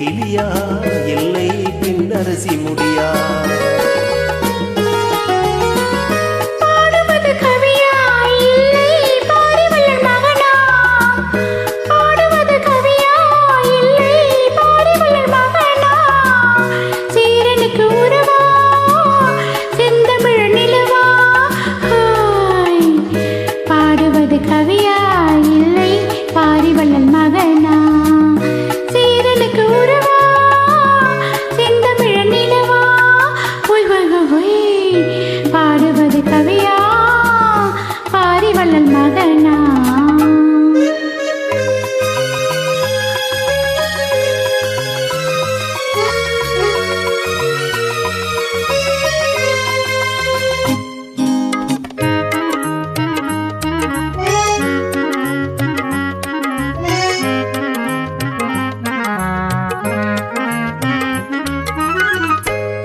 கிளியா இல்லை பின்னரசி முடியா கவியா இல்லை பாரிவள்ளல் மகனா சீரனுக்கு உறவா செந்தமிழ் நிலவா ஹொய் ஹொய் ஹொய் பாடுவது கவியா பாரிவள்ளல் மகனா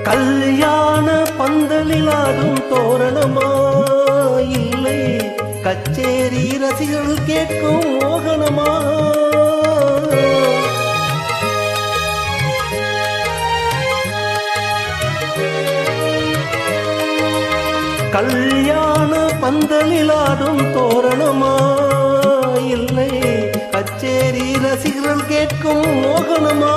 கல்யாண பந்தலிலாடும் தோரணமா இல்லை கச்சேரி ரசிகர்கள் கேட்கும் மோகனமா கல்யாண பந்தலிலாடும் தோரணமா இல்லை கச்சேரி ரசிகர்கள் கேட்கும் மோகனமா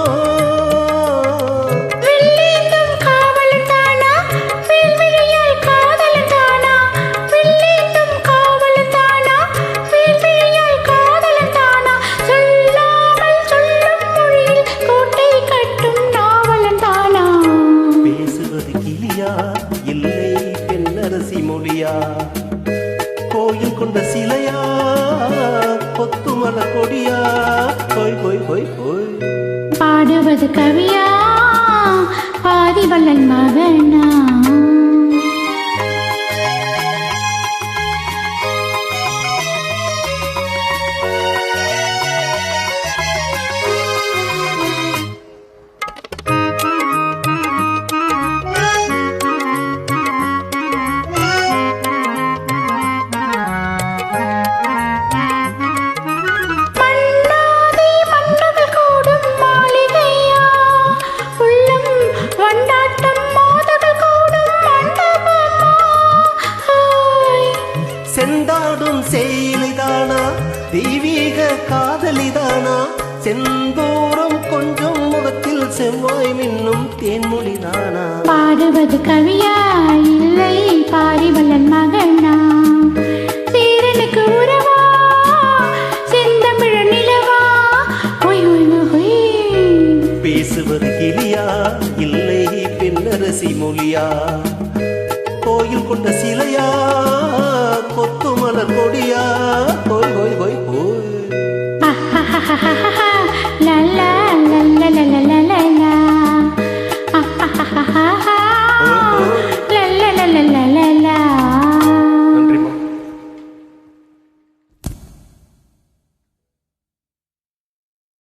இல்லை பெண்ணரசி மொழியா கோயில் கொண்ட சிலையா கொத்துமல கொடியா போய் போய் போய் போய் பாடுவது கவியா பாரிவள்ளல் மகனா செந்தாடும் செயலிதானா தெய்வீக காதலிதானா செந்தூரம் கொஞ்சம் முகத்தில் செவ்வாய் மின்னும் தேன்மொழிதானா பாடுவது கவியா இல்லை பாரிவள்ளல் மகனா சீரனுக்கு உறவா செந்தமிழ் நிலவா ஹொய் ஹொய் ஹொய் பேசுவது கிளியா இல்லை பெண்ணரசி மொழியா